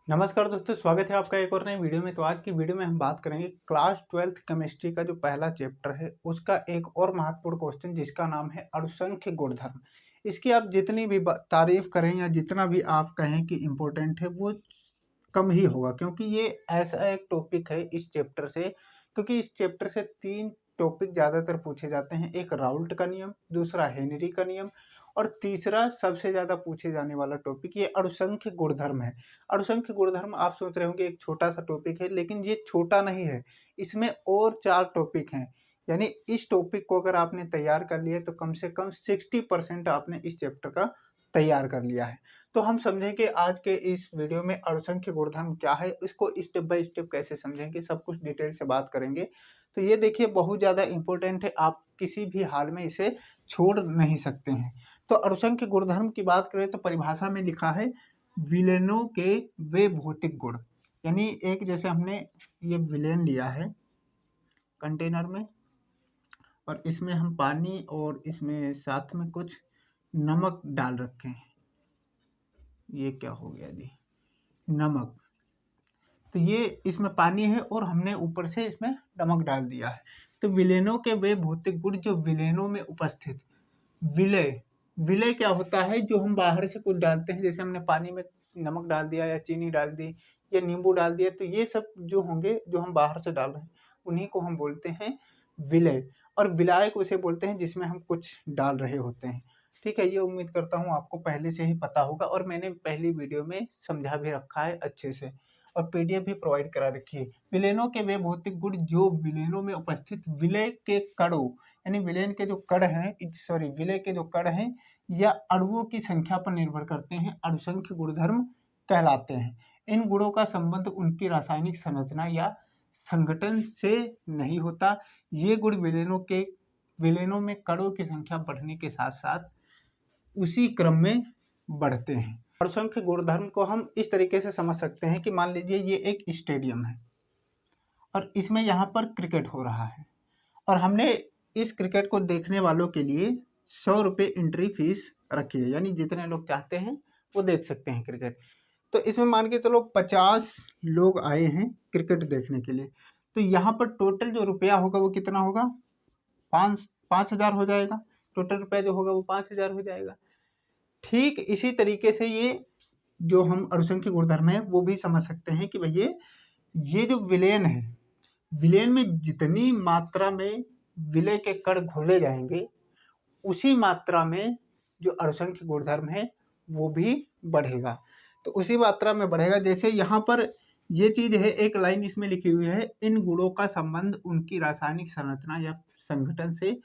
नमस्कार दोस्तों, स्वागत है आपका एक और नई वीडियो में। तो आज की वीडियो में हम बात करेंगे क्लास 12th केमिस्ट्री का जो पहला चैप्टर है उसका एक और महत्वपूर्ण क्वेश्चन जिसका नाम है अणुसंख्य गुणधर्म। इसकी आप जितनी भी तारीफ करें या जितना भी आप कहें कि इम्पोर्टेंट है वो कम ही होगा, क्योंकि ये ऐसा एक टॉपिक है इस चैप्टर से, क्योंकि इस चैप्टर से 3 टॉपिक ज़्यादातर पूछे जाते हैं। एक राउल्ट का नियम, दूसरा हेनरी का नियम और तीसरा सबसे ज़्यादा पूछे जाने वाला टॉपिक ये अणुसंख्य गुणधर्म है। अणुसंख्य गुणधर्म आप सोच रहे होंगे एक छोटा-सा टॉपिक है, लेकिन ये छोटा नहीं है। इसमें और 4 टॉपिक हैं। यानी इस टॉपिक को अगर आपने तैयार कर लिया तो कम से कम 60% आपने इस चैप्टर का तैयार कर लिया है। तो हम समझेंगे आज के इस वीडियो में अणुसंख्य गुणधर्म क्या है, इसको स्टेप बाय स्टेप कैसे समझेंगे, सब कुछ डिटेल से बात करेंगे। तो ये देखिए बहुत ज़्यादा इम्पोर्टेंट है, आप किसी भी हाल में इसे छोड़ नहीं सकते हैं। तो अणुसंख्य गुणधर्म की बात करें तो परिभाषा में लिखा है विलेनों के वे भौतिक गुण। यानी एक जैसे हमने ये विलेन लिया है कंटेनर में और इसमें हम पानी और इसमें साथ में कुछ नमक डाल रखे हैं। ये क्या हो गया जी, नमक। तो ये इसमें पानी है और हमने ऊपर से इसमें नमक डाल दिया है। तो विलेनों के वे भौतिक गुण जो विलेनों में उपस्थित। विलय, विलय क्या होता है, जो हम बाहर से कुछ डालते हैं, जैसे हमने पानी में नमक डाल दिया या चीनी डाल दी या नींबू डाल दिया, तो ये सब जो होंगे जो हम बाहर से डाल रहे हैं उन्हीं को हम बोलते हैं विलय। और विलायक उसे बोलते हैं जिसमें हम कुछ डाल रहे होते हैं। ठीक है, ये उम्मीद करता हूँ आपको पहले से ही पता होगा और मैंने पहली वीडियो में समझा भी रखा है अच्छे से और पीडीएफ भी प्रोवाइड करा रखी है। विलेनों के वे भौतिक गुण जो विलेनों में उपस्थित विलय के कणों, यानी विलेन के जो कण हैं, सॉरी विलय के जो कण हैं या अणुओं की संख्या पर निर्भर करते हैं, अणुसंख्य गुणधर्म कहलाते हैं। इन गुणों का संबंध उनकी रासायनिक संरचना या संगठन से नहीं होता। ये गुण विलेनों में कणों की संख्या बढ़ने के साथ साथ उसी क्रम में बढ़ते हैं। अणुसंख्य गुणधर्म को हम इस तरीके से समझ सकते हैं कि मान लीजिए ये एक स्टेडियम है और इसमें यहाँ पर क्रिकेट हो रहा है और हमने इस क्रिकेट को देखने वालों के लिए 100 रुपये एंट्री फीस रखी है, यानी जितने लोग चाहते हैं वो देख सकते हैं क्रिकेट। तो इसमें मान के चलो 50 लोग आए हैं क्रिकेट देखने के लिए, तो यहाँ पर टोटल जो रुपया होगा वो कितना होगा, 5,000 हो जाएगा। टोटल रुपया जो होगा वो 5,000 हो जाएगा। ठीक इसी तरीके से ये जो हम अणुसंख्य गुणधर्म है वो भी समझ सकते हैं कि भैया ये जो विलेन है, विलेन में जितनी मात्रा में विलय के कण घोले जाएंगे उसी मात्रा में जो अणुसंख्य गुणधर्म है वो भी बढ़ेगा। तो उसी मात्रा में बढ़ेगा। जैसे यहाँ पर ये चीज है, एक लाइन इसमें लिखी हुई है, इन गुणों का संबंध उनकी रासायनिक संरचना या संगठन से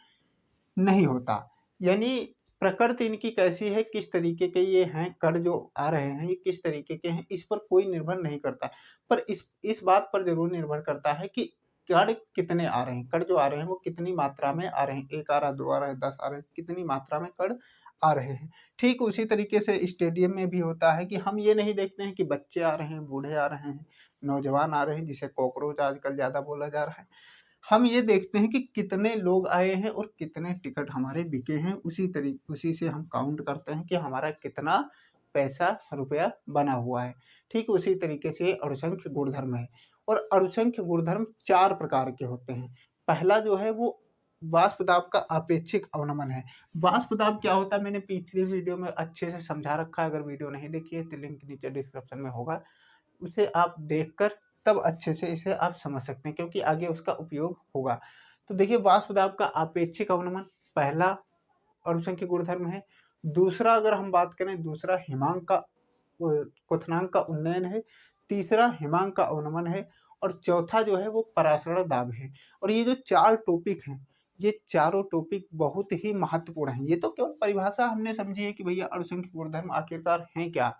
नहीं होता। यानी प्रकृति इनकी कैसी है, किस तरीके के ये हैं, कण जो आ रहे हैं ये किस तरीके के हैं, इस पर कोई निर्भर नहीं करता। पर इस बात पर जरूर निर्भर करता है कि कण कितने आ रहे हैं, कण जो आ रहे हैं वो कितनी मात्रा में आ रहे हैं, 1 आ रहा है, 2 आ रहा है, 10 आ रहे हैं, कितनी मात्रा में कण आ रहे हैं। ठीक उसी तरीके से स्टेडियम में भी होता है कि हम ये नहीं देखते हैं कि बच्चे आ रहे हैं, बूढ़े आ रहे हैं, नौजवान आ रहे हैं, जिसे कॉकरोच आजकल ज़्यादा बोला जा रहा है। हम ये देखते हैं कि कितने लोग आए हैं और कितने टिकट हमारे बिके हैं। उसी से हम काउंट करते हैं कि हमारा कितना पैसा रुपया बना हुआ है। ठीक उसी तरीके से अणुसंख्य गुणधर्म है। और अणुसंख्य गुणधर्म 4 प्रकार के होते हैं। पहला जो है वो वाष्प दाब का अपेक्षिक अवनमन है। वाष्प दाब क्या होता है मैंने पिछली वीडियो में अच्छे से समझा रखा है, अगर वीडियो नहीं देखी है तो लिंक नीचे डिस्क्रिप्शन में होगा, उसे आप देखकर तब अच्छे से इसे आप समझ सकते हैं, क्योंकि आगे उसका उपयोग होगा। तो देखिए वाष्प दाब का अपेक्षिक अवनमन पहला अणुसंख्य गुणधर्म है। दूसरा अगर हम बात करें, दूसरा हिमांक का क्वथनांक का उन्नयन है। तीसरा हिमांक का अवनमन है और चौथा जो है वो परासरण दाब है। और ये जो 4 टॉपिक हैं, ये चारों टॉपिक बहुत ही महत्वपूर्ण हैं। ये तो केवल परिभाषा हमने समझी है कि भैया अणुसंख्य गुणधर्म आखिरकार हैं क्या,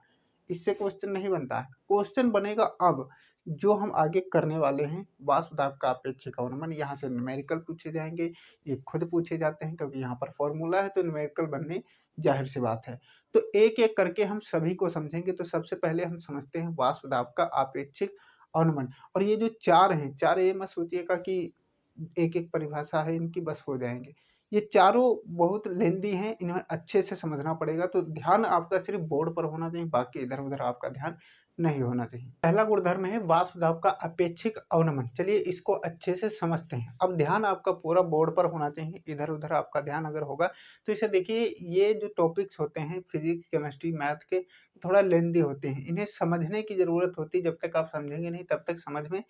इससे क्वेश्चन नहीं बनता है। क्वेश्चन बनेगा अब जो हम आगे करने वाले हैं, वाष्प दाब का अपेक्षिक अवनमन। यहाँ से न्यूमेरिकल पूछे जाएंगे, ये खुद पूछे जाते हैं क्योंकि यहाँ पर फॉर्मूला है, तो न्यूमेरिकल बनने जाहिर सी बात है। तो एक एक करके हम सभी को समझेंगे। तो सबसे पहले हम समझते हैं वाष्प दाब का अपेक्षिक अवनमन। और ये जो 4 हैं, 4 ये मत सोचिएगा कि एक एक परिभाषा है इनकी बस हो जाएंगे। ये चारों बहुत लेंदी हैं, इन्हें अच्छे से समझना पड़ेगा। तो ध्यान आपका सिर्फ बोर्ड पर होना चाहिए, बाकी इधर उधर आपका ध्यान नहीं होना चाहिए। पहला गुणधर्म है वाष्प दाब का अपेक्षिक अवनमन। चलिए इसको अच्छे से समझते हैं। अब ध्यान आपका पूरा बोर्ड पर होना चाहिए, इधर उधर आपका ध्यान अगर होगा तो इसे देखिए, ये जो टॉपिक्स होते हैं फिजिक्स, केमिस्ट्री, मैथ के, थोड़ा लेंदी होते हैं, इन्हें समझने की ज़रूरत होती है। जब तक आप समझेंगे नहीं तब तक समझ में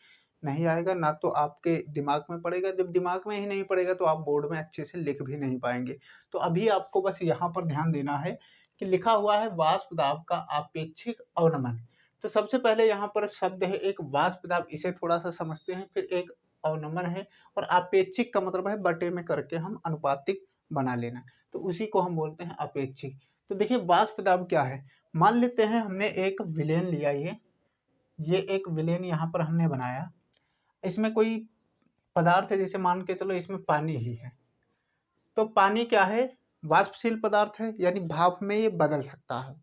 नहीं आएगा, ना तो आपके दिमाग में पड़ेगा। जब दिमाग में ही नहीं पड़ेगा तो आप बोर्ड में अच्छे से लिख भी नहीं पाएंगे। तो अभी आपको बस यहाँ पर ध्यान देना है कि लिखा हुआ है वाष्प दाब का अपेक्षिक अवनमन। तो सबसे पहले यहाँ पर शब्द है एक वाष्प दाब, इसे थोड़ा सा समझते हैं। फिर एक अवनमन है, और अपेक्षिक का मतलब है बटे में करके हम अनुपातिक बना लेना, तो उसी को हम बोलते हैं अपेक्षिक। तो देखिए वाष्प दाब क्या है। मान लेते हैं हमने एक विलेन लिया, ये एक विलेन यहाँ पर हमने बनाया। इसमें कोई पदार्थ है, जैसे मान के चलो इसमें पानी ही है। तो पानी क्या है, वाष्पशील पदार्थ है, यानी भाप में ये बदल सकता है।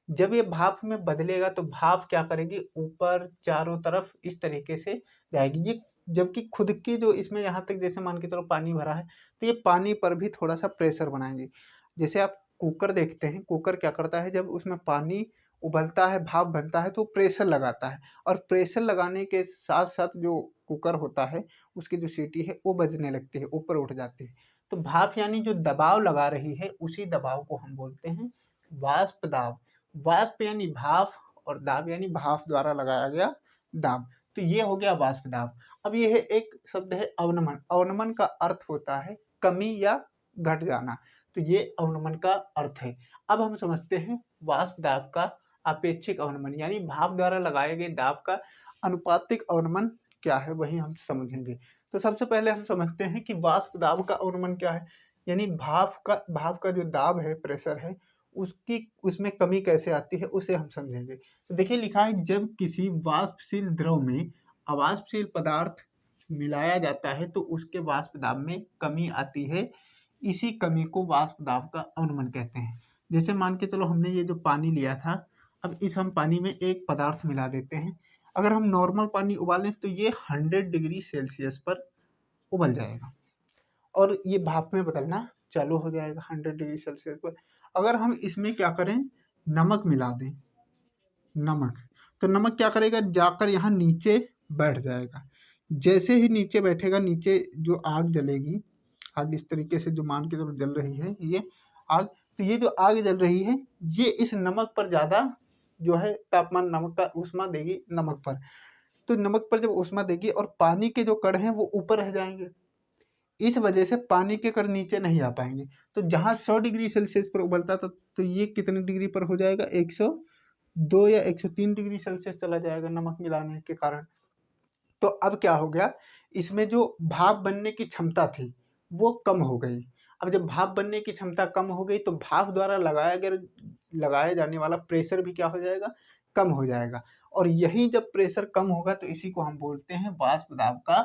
जब ये भाप में बदलेगा तो भाप क्या करेगी, ऊपर चारों तरफ इस तरीके से जाएगी ये। जबकि खुद की जो इसमें यहाँ तक जैसे मान के चलो पानी भरा है, तो ये पानी पर भी थोड़ा सा प्रेशर बनाएंगे। जैसे आप कुकर देखते हैं, कुकर क्या करता है, जब उसमें पानी उबलता है, भाप बनता है, तो प्रेशर लगाता है, और प्रेशर लगाने के साथ साथ जो कुकर होता है उसकी जो सीटी है वो बजने लगती है, ऊपर उठ जाती है। तो भाप यानी जो दबाव लगा रही है, उसी दबाव को हम बोलते हैं वाष्प दाब। वाष्प यानी भाप, और दाब यानी भाप द्वारा लगाया गया दाब। तो ये हो गया वाष्प दाब। अब ये है एक शब्द है अवनमन। अवनमन का अर्थ होता है कमी या घट जाना, तो ये अवनमन का अर्थ है। अब हम समझते हैं वाष्प दाब का अपेक्षिक अवनमन, यानी भाप द्वारा लगाए गए दाब का अनुपातिक अवनमन क्या है, वही हम समझेंगे। तो सबसे पहले हम समझते हैं कि वाष्प दाब का अवनमन क्या है, यानी भाप का जो दाब है, प्रेशर है, उसकी उसमें कमी कैसे आती है उसे हम समझेंगे। तो देखिए लिखा है, जब किसी वाष्पशील द्रव में अवाष्पशील पदार्थ मिलाया जाता है तो उसके वाष्प दाब में कमी आती है। इसी कमी को वाष्प दाब का अवनमन कहते हैं। जैसे मान के चलो हमने ये जो पानी लिया था, अब इस हम पानी में एक पदार्थ मिला देते हैं। अगर हम नॉर्मल पानी उबालें तो ये 100 डिग्री सेल्सियस पर उबल जाएगा, और ये भाप में बदलना चालू हो जाएगा 100 डिग्री सेल्सियस पर। अगर हम इसमें क्या करें, नमक मिला दें, नमक, तो नमक क्या करेगा, जाकर यहाँ नीचे बैठ जाएगा। जैसे ही नीचे बैठेगा, नीचे जो आग जलेगी, आग इस तरीके से जो मान के चलो जल रही है ये आग, तो ये जो आग जल रही है ये इस नमक पर ज़्यादा जो है तापमान, नमक का ऊष्मा देगी नमक पर। तो नमक पर जब ऊष्मा देगी और पानी के जो कण हैं वो ऊपर रह जाएंगे, इस वजह से पानी के कण नीचे नहीं आ पाएंगे। तो जहाँ 100 डिग्री सेल्सियस पर उबलता था, तो ये कितने डिग्री पर हो जाएगा, 102 या 103 डिग्री सेल्सियस चला जाएगा नमक मिलाने के कारण। तो अब क्या हो गया, इसमें जो भाप बनने की क्षमता थी वो कम हो गई। अब जब भाप बनने की क्षमता कम हो गई तो भाप द्वारा लगाया जाने वाला प्रेशर भी क्या हो जाएगा, कम हो जाएगा। और यही जब प्रेशर कम होगा तो इसी को हम बोलते हैं वाष्प दाब का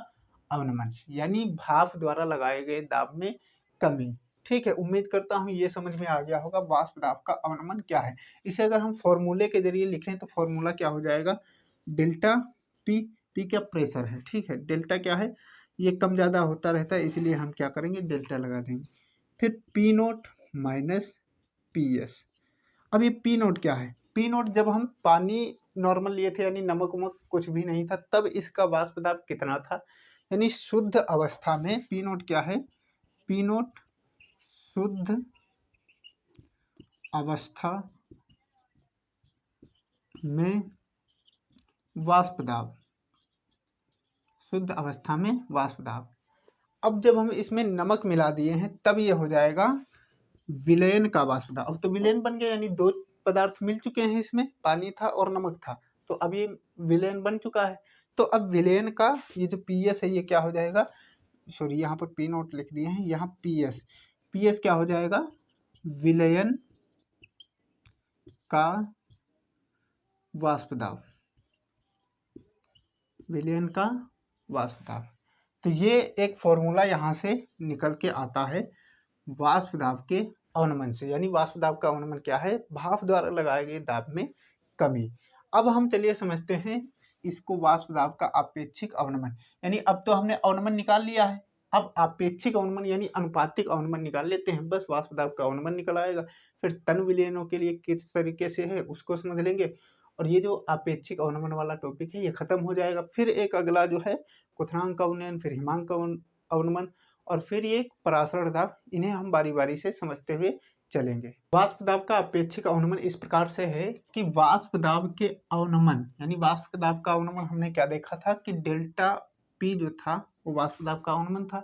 अवनमन, यानी भाप द्वारा लगाए गए दाब में कमी। ठीक है, उम्मीद करता हूँ ये समझ में आ गया होगा वाष्प दाब का अवनमन क्या है। इसे अगर हम फॉर्मूले के जरिए लिखें तो फॉर्मूला क्या हो जाएगा, डेल्टा पी, पी क्या प्रेशर है, ठीक है, डेल्टा क्या है, ये कम ज़्यादा होता रहता है, इसलिए हम क्या करेंगे, डेल्टा लगा देंगे। फिर P note minus P S. अब ये पी नोट क्या है, पी नोट जब हम पानी नॉर्मल लिए थे, यानी नमक वमक कुछ भी नहीं था, तब इसका वाष्प दाब कितना था, यानी शुद्ध अवस्था में पी नोट क्या है, पी नोट शुद्ध अवस्था में वाष्प दाब, शुद्ध अवस्था में वाष्प दाब। अब जब हम इसमें नमक मिला दिए हैं तब ये हो जाएगा विलयन का वाष्प दाब। अब तो विलयन बन गया, यानी दो पदार्थ मिल चुके हैं, इसमें पानी था और नमक था, तो अब ये विलयन बन चुका है। तो अब विलयन का ये जो पी एस है ये क्या हो जाएगा, सॉरी यहाँ पर पी नोट लिख दिए हैं, यहाँ पी एस, पी एस क्या हो जाएगा, विलयन का वाष्प दाब, विलयन का वाष्प दाब। तो ये एक फॉर्मूला यहाँ से निकल के आता है वाष्प दाब के अवनमन से, यानी वाष्प दाब का अवनमन क्या है, भाप द्वारा लगाए गए दाब में कमी। अब हम चलिए समझते हैं इसको वाष्प दाब का अपेक्षिक अवनमन, यानी अब तो हमने अवनमन निकाल लिया है, अब अपेक्षिक अवनमन यानी अनुपातिक अवनमन निकाल लेते हैं। बस वाष्प दाब का अवनमन निकल आएगा, फिर तन विलयनों के लिए किस तरीके से है उसको समझ लेंगे, और ये जो अपेक्षिक अवनमन वाला टॉपिक है ये खत्म हो जाएगा। फिर एक अगला जो है क्वथनांक का उन्नयन, फिर हिमांक का अवनमन और फिर ये परासरण दाब, इन्हें हम बारी बारी से समझते हुए चलेंगे। वाष्प दाब का अपेक्षिक अवनमन इस प्रकार से है कि वाष्प दाब के अवनमन यानी वाष्प दाब का अवनमन हमने क्या देखा था कि डेल्टा पी जो था वो वाष्प दाब का अवनमन था।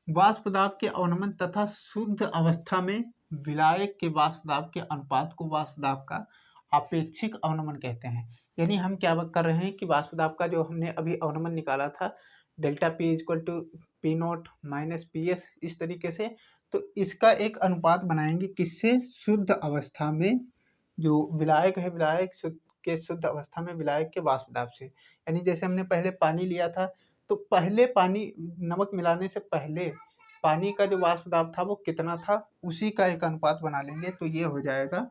वाष्प दाब के अवनमन तथा शुद्ध अवस्था में विलायक के वाष्प दाब के अनुपात को वाष्प दाब का अपेक्षिक अवनमन कहते हैं। यानी हम क्या कर रहे हैं कि वाष्प दाब का जो हमने अभी अवनमन निकाला था delta P equal to P naught minus P S, इस तरीके से, तो इसका एक अनुपात बनाएंगे किससे, शुद्ध अवस्था में जो विलायक है, विलायक के शुद्ध अवस्था में विलायक के वाष्प दाब से। यानी जैसे हमने पहले पानी लिया था तो पहले पानी नमक मिलाने से पहले पानी का जो वाष्प दाब था वो कितना था, उसी का एक अनुपात बना लेंगे तो ये हो जाएगा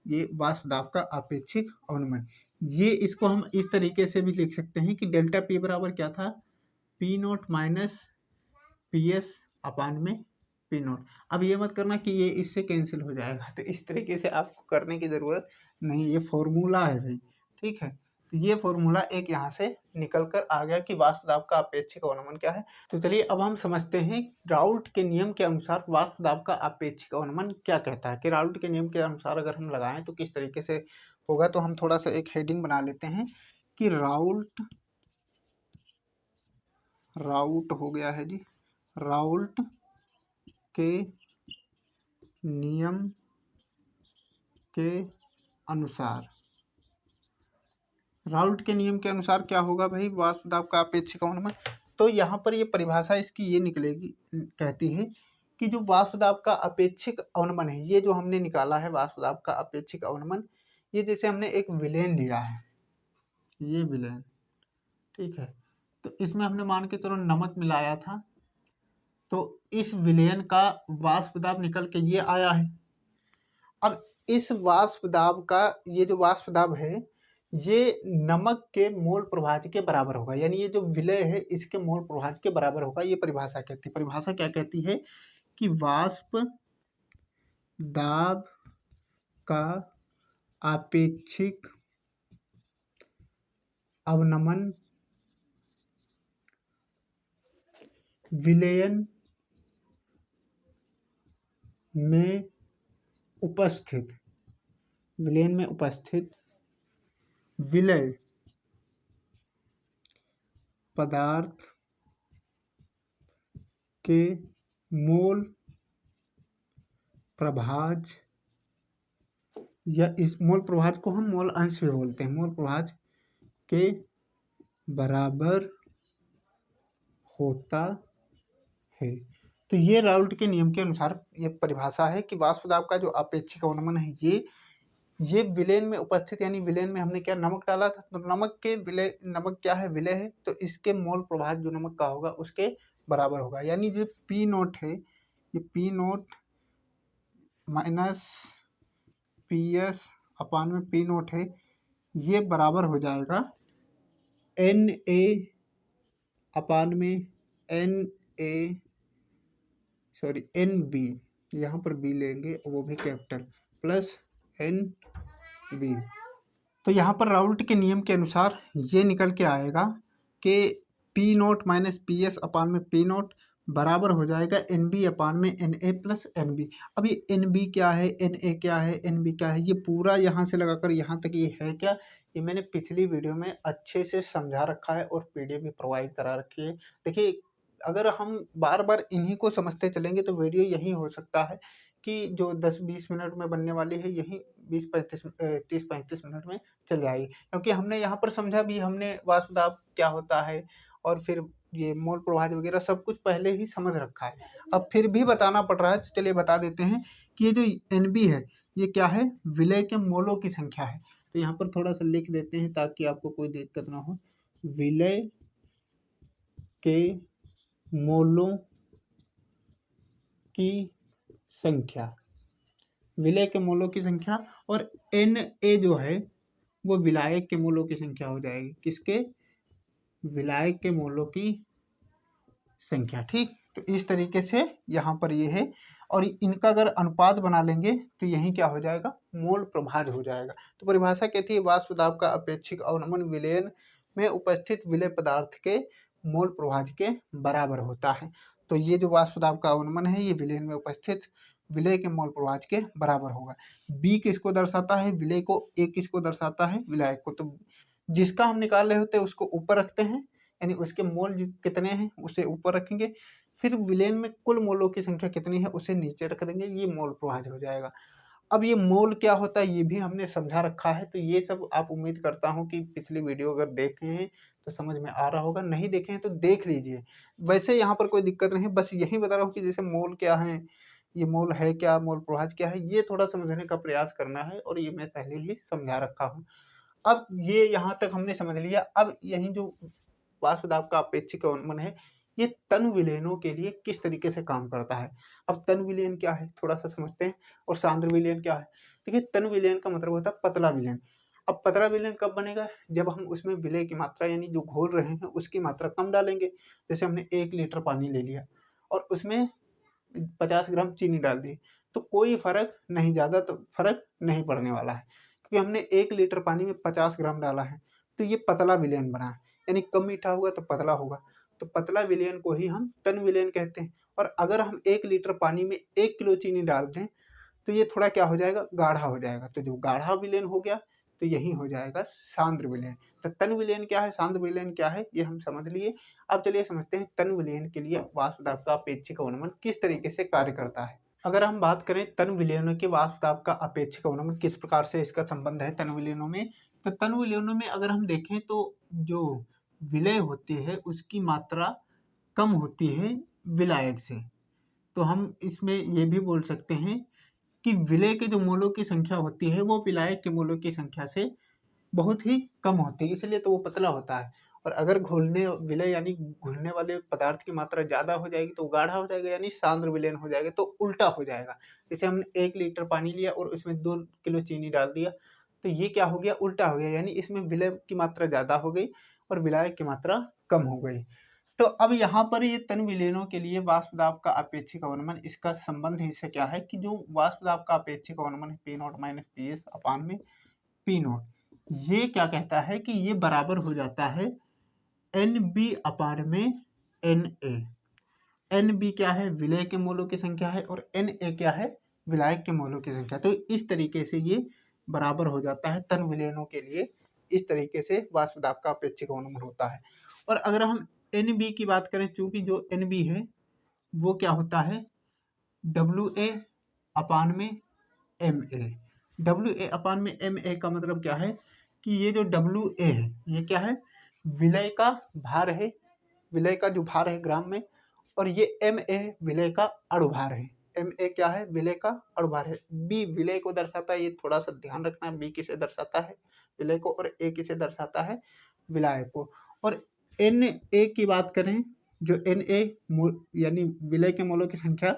ये वाष्प दाब का अपेक्षिक अवनमन। ये इसको हम इस तरीके से भी लिख सकते हैं कि डेल्टा पी बराबर क्या था, P note minus P S अपान में पी नोट। अब ये मत करना कि ये इससे कैंसिल हो जाएगा, तो इस तरीके से आपको करने की ज़रूरत नहीं, ये फॉर्मूला है भाई, ठीक है। तो ये फॉर्मूला एक यहाँ से निकल कर आ गया कि वाष्प दाब का अपेक्षिक अवनमन क्या है। तो चलिए अब हम समझते हैं राउल्ट के नियम के अनुसार वाष्प दाब का अपेक्षिक अवनमन क्या कहता है, कि राउल्ट के नियम के अनुसार अगर हम लगाएं तो किस तरीके से होगा। तो हम थोड़ा सा एक हेडिंग बना लेते हैं कि राउल्ट हो गया है जी, राउल्ट के नियम के अनुसार, राउल्ट के नियम के अनुसार क्या होगा भाई, वाष्प दाब का अपेक्षिक अवनमन। तो यहाँ पर ये परिभाषा इसकी ये निकलेगी, कहती है कि जो वाष्प दाब का अपेक्षिक अवनमन है, ये जो हमने निकाला है वाष्प दाब का अपेक्षिक अवनमन, ये जैसे हमने एक विलेन लिया है, ये विलेन, ठीक है, तो इसमें हमने मान के चलो नमक मिलाया था, तो इस विलेन का वाष्प दाब निकल के ये आया है। अब इस वाष्प दाब का ये जो वाष्प दाब है ये नमक के मोल प्रभाज्य के बराबर होगा, यानी ये जो विलय है इसके मोल प्रभाज्य के बराबर होगा। ये परिभाषा कहती है, परिभाषा क्या कहती है कि वाष्प दाब का अपेक्षिक अवनमन विलयन में उपस्थित, विलयन में उपस्थित विलय पदार्थ के मोल प्रभाज्य, या इस मोल प्रभाज्य को हम मोल अंश भी बोलते हैं, मोल प्रभाज्य के बराबर होता है। तो ये राउल्ट के नियम के अनुसार ये परिभाषा है कि वाष्प दाब का जो अपेक्षिक अवनमन है ये विलेन में उपस्थित, यानी विलेन में हमने क्या नमक डाला था, तो नमक के विलय, नमक क्या है, विलय है, तो इसके मोल प्रभाज्य जो नमक का होगा उसके बराबर होगा। यानी जो पी नोट है, ये P note minus P S अपान में पी नोट है, ये बराबर हो जाएगा एन ए अपान में एन बी, यहाँ पर बी लेंगे वो भी कैपिटल, प्लस एन बी। तो यहाँ पर राउल्ट के नियम के अनुसार ये निकल के आएगा कि P note minus P S अपान में पी नोट बराबर हो जाएगा एन बी अपान में N A plus N B. अब ये एन बी क्या है, एन ए क्या है, एन बी क्या है, ये पूरा यहाँ से लगाकर यहाँ तक ये है क्या, ये मैंने पिछली वीडियो में अच्छे से समझा रखा है और पीडीएफ भी प्रोवाइड करा रखी है। देखिए अगर हम बार बार इन्हीं को समझते चलेंगे तो वीडियो यही हो सकता है कि जो 10-20 मिनट में बनने वाली है यही 30-35 मिनट में चल जाएगी, क्योंकि हमने यहाँ पर समझा भी, हमने वाष्प दाब क्या होता है और फिर ये मोल प्रभाज्य वगैरह सब कुछ पहले ही समझ रखा है। अब फिर भी बताना पड़ रहा है, तो चलिए बता देते हैं कि ये जो एनबी है ये क्या है, विलय के मोलों की संख्या है। तो यहाँ पर थोड़ा सा लिख देते हैं ताकि आपको कोई दिक्कत ना हो, विलय के मोलों की संख्या, विलय के मोलों की संख्या, और एन ए जो है वो विलायक के मोलों की संख्या हो जाएगी, किसके, विलायक के मोलों की संख्या, ठीक। तो इस तरीके से यहाँ पर ये है, और इनका अगर अनुपात बना लेंगे तो यही क्या हो जाएगा, मोल प्रभाज हो जाएगा। तो परिभाषा कहती है वाष्प दाब का अपेक्षिक अवनमन विलयन में उपस्थित विलय पदार्थ के मोल प्रभाज के बराबर होता है। तो ये जो वाष्प दाब का अवनमन है ये विलयन में उपस्थित विलय के मोल प्रभाज के बराबर होगा। बी किसको दर्शाता है, विलय को। ए किसको दर्शाता है, विलायक को। तो जिसका हम निकाल रहे होते हैं उसको ऊपर रखते हैं, यानी उसके मोल कितने हैं उसे ऊपर रखेंगे, फिर विलेन में कुल मोलों की संख्या कितनी है उसे नीचे रख देंगे, ये मोल प्रभाज हो जाएगा। अब ये मोल क्या होता है ये भी हमने समझा रखा है, तो ये सब आप उम्मीद करता हूँ कि पिछली वीडियो अगर देखे हैं तो समझ में आ रहा होगा, नहीं देखे हैं तो देख लीजिए। वैसे यहाँ पर कोई दिक्कत नहीं, बस यही बता रहा हूँ कि जैसे मोल क्या है, ये मोल है क्या, मोल प्रभाज क्या है, ये थोड़ा समझने का प्रयास करना है, और ये मैं पहले ही समझा रखा हूँ। अब ये यहाँ तक हमने समझ लिया। अब यही जो वाष्प दाब का अपेक्षिक अवनमन है ये तन विलयनों के लिए किस तरीके से काम करता है। अब तन विलयन क्या है थोड़ा सा समझते हैं, और सांद्र विलयन क्या है। देखिए तन विलयन का मतलब होता है पतला विलयन। अब पतला विलयन कब बनेगा, जब हम उसमें विलय की मात्रा यानी जो घोल रहे हैं उसकी मात्रा कम डालेंगे। जैसे हमने 1 लीटर पानी ले लिया और उसमें 50 ग्राम चीनी डाल दी, तो कोई फर्क नहीं, ज़्यादा तो फर्क नहीं पड़ने वाला है, क्योंकि हमने 1 लीटर पानी में 50 ग्राम डाला है। तो ये पतला विलयन बना है, यानी कम मीठा होगा तो पतला होगा, तो पतला विलयन को ही हम तन विलयन कहते हैं। और अगर हम 1 लीटर पानी में 1 किलो चीनी डाल दें तो ये थोड़ा क्या हो जाएगा, गाढ़ा हो जाएगा। तो जो गाढ़ा विलयन हो गया तो यही हो जाएगा सांद्र विलयन। तो तन विलयन क्या है, सांद्र विलयन क्या है, ये हम समझ लिए। अब चलिए समझते हैं तन विलयन के लिए वाष्प दाब का अपेक्षिक अवनमन किस तरीके से कार्य करता है। अगर हम बात करें तन विलयनों के वाष्प दाब का अपेक्षिक अवनमन किस प्रकार से इसका संबंध है तन विलयनों में, तो तन विलयनों में अगर हम देखें तो जो विलय होती है उसकी मात्रा कम होती है विलायक से। तो हम इसमें ये भी बोल सकते हैं कि विलय के जो मोलों की संख्या होती है वो विलायक के मोलों की संख्या से बहुत ही कम होती है, इसलिए तो वो पतला होता है। और अगर घुलने विलय यानी घुलने वाले पदार्थ की मात्रा ज़्यादा हो जाएगी तो गाढ़ा हो जाएगा, यानी सांद्र विलयन हो जाएगा, तो उल्टा हो जाएगा। जैसे हमने 1 लीटर पानी लिया और उसमें 2 किलो चीनी डाल दिया, तो ये क्या हो गया, उल्टा हो गया, यानी इसमें विलय की मात्रा ज़्यादा हो गई और विलायक की मात्रा कम हो गई। तो अब यहाँ पर ये तन विलयनों के लिए वाष्प दाब का अपेक्षिक अवनमन, इसका संबंध इससे क्या है कि जो वाष्प दाब का अपेक्षिक अवनमन है P0 माइनस PS अपान में P0, ये क्या कहता है कि ये बराबर हो जाता है NB अपान में NA। NB क्या है, विलय के मोलों की संख्या है, और NA क्या है, विलायक के मोलों की संख्या। तो इस तरीके से ये बराबर हो जाता है तन विलयनों के लिए। इस तरीके से वाष्प दाब का अपेक्षिक अवनमन होता है। और अगर हम NB की बात करें, चूंकि जो NB है वो क्या होता है WA अपान में MA। WA अपान में MA का मतलब क्या है कि ये जो WA है ये क्या है, विलय का भार है, विलय का जो भार है ग्राम में, और ये MA विलय का अणुभार है। MA क्या है, विलय का अणुभार है। B विलय को दर्शाता है, ये थोड़ा सा ध्यान रखना है, B किसे दर्शाता है, विलय को, और A किसे दर्शाता है, विलायक को। और Na की बात करें, जो Na यानी विलय के मोलों की संख्या,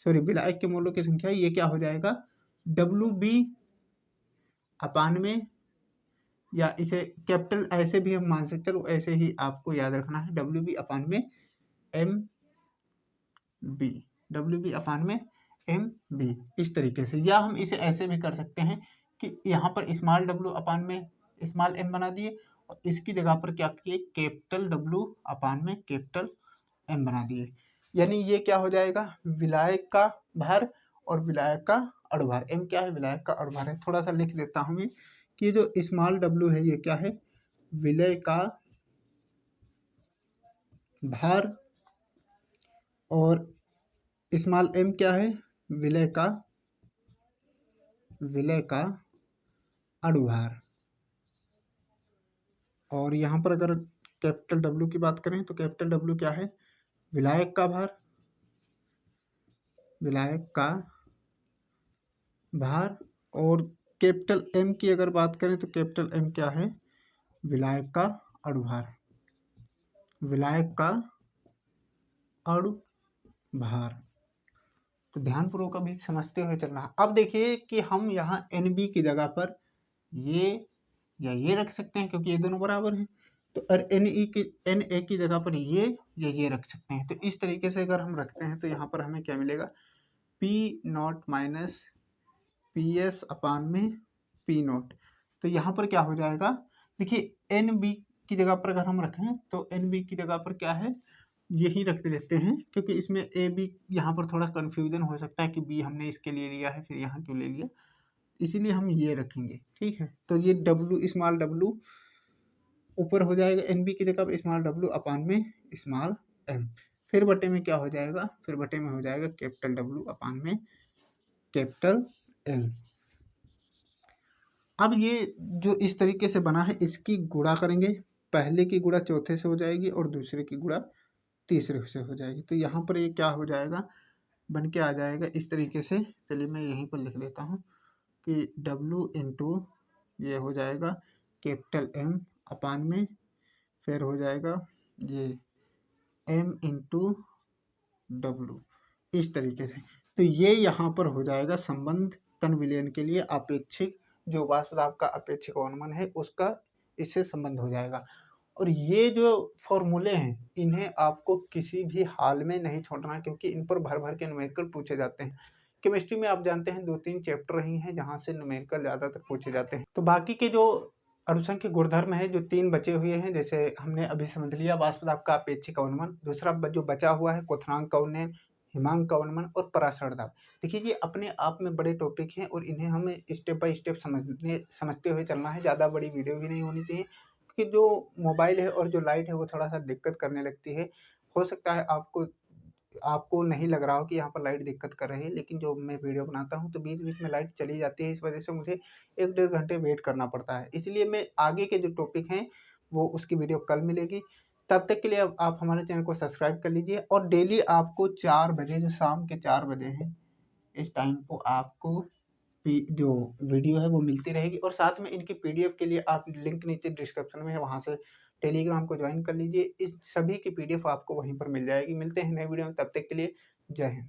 सॉरी विलायक के मोलों की संख्या, ये क्या हो जाएगा WB अपान में, या इसे कैपिटल ऐसे भी हम मान सकते हैं, ऐसे ही आपको याद रखना है, WB अपान में MB, WB अपान में MB, इस तरीके से। या हम इसे ऐसे भी कर सकते हैं कि यहाँ पर स्मॉल w अपान में स्मॉल m बना दिए, और इसकी जगह पर क्या किए, कैपिटल W अपान में कैपिटल M बना दिए। यानी ये क्या हो जाएगा, विलायक का भार और विलायक का अणुभार। M क्या है, विलायक का अणुभार है। थोड़ा सा लिख देता हूँ मैं कि जो स्मॉल w है ये क्या है, विलय का भार, और स्मॉल m क्या है, विलय का अणुभार। और यहाँ पर अगर कैपिटल W की बात करें तो कैपिटल W क्या है, विलायक का भार, विलायक का भार। और कैपिटल M की अगर बात करें तो कैपिटल M क्या है, विलायक का अणुभार, विलायक का अणुभार। तो ध्यानपूर्वक अभी समझते हुए चलना। अब देखिए कि हम यहाँ NB की जगह पर ये या ये रख सकते हैं, क्योंकि ये दोनों बराबर हैं। तो एन ए की जगह पर ये रख सकते हैं। तो इस तरीके से अगर हम रखते हैं तो यहाँ पर हमें क्या मिलेगा, P naught minus P S अपान में पी नॉट। तो यहाँ पर क्या हो जाएगा, देखिए एन बी की जगह पर अगर हम रखें तो एन बी की जगह पर क्या है, यही रख देते हैं, क्योंकि इसमें ए बी यहाँ पर थोड़ा कन्फ्यूजन हो सकता है कि बी हमने इसके लिए लिया है फिर यहाँ क्यों ले लिया, इसीलिए हम ये रखेंगे। ठीक है, तो ये डब्लू स्मॉल डब्लू ऊपर हो जाएगा एन बी की जगह स्मॉल डब्लू अपान में स्मॉल एम, फिर बटे में क्या हो जाएगा, फिर बटे में हो जाएगा कैपिटल डब्लू अपान में कैपिटल एम। अब ये जो इस तरीके से बना है इसकी गुणा करेंगे, पहले की गुणा चौथे से हो जाएगी और दूसरे की गुणा तीसरे से हो जाएगी। तो यहाँ पर ये क्या हो जाएगा, बन के आ जाएगा इस तरीके से। चलिए मैं यहीं पर लिख देता हूँ कि W इंटू ये हो जाएगा कैपिटल M अपान में, फिर हो जाएगा ये M इंटू W, इस तरीके से। तो ये यहाँ पर हो जाएगा संबंध तन विलयन के लिए अपेक्षिक, जो वाष्प दाब का अपेक्षिक अवनमन है उसका इससे संबंध हो जाएगा। और ये जो फॉर्मूले हैं इन्हें आपको किसी भी हाल में नहीं छोड़ना, क्योंकि इन पर भर भर के न्यूमेरिकल पूछे जाते हैं। केमिस्ट्री में आप जानते हैं 2-3 चैप्टर रही हैं जहाँ से न्यूमेरिकल ज़्यादातर पूछे जाते हैं। तो बाकी के जो अणुसंख्य गुणधर्म है जो 3 बचे हुए हैं, जैसे हमने अभी समझ लिया वाष्प दाब का अपेक्षिक अवनमन, दूसरा जो बचा हुआ है क्वथनांक का उन्नयन, हिमांक का अवनमन और परासरण दाब। देखिए ये अपने आप में बड़े टॉपिक हैं और इन्हें हमें स्टेप बाय स्टेप समझते हुए चलना है, ज़्यादा बड़ी वीडियो भी नहीं होनी चाहिए, कि जो मोबाइल है और जो लाइट है वो थोड़ा-सा दिक्कत करने लगती है। हो सकता है आपको नहीं लग रहा हो कि यहाँ पर लाइट दिक्कत कर रही है, लेकिन जो मैं वीडियो बनाता हूँ तो बीच-बीच में लाइट चली जाती है, इस वजह से मुझे 1 डेढ़ घंटे वेट करना पड़ता है। इसलिए मैं आगे के जो टॉपिक हैं वो उसकी वीडियो कल मिलेगी। तब तक के लिए अब आप हमारे चैनल को सब्सक्राइब कर लीजिए और डेली आपको 4 बजे, जो शाम के 4 बजे हैं, इस टाइम को आपको जो वीडियो है वो मिलती रहेगी। और साथ में इनकी पीडीएफ के लिए आप लिंक नीचे डिस्क्रिप्शन में है, वहाँ से टेलीग्राम को ज्वाइन कर लीजिए। इस सभी की पीडीएफ आपको वहीं पर मिल जाएगी। मिलते हैं नए वीडियो में, तब तक के लिए जय हिंद।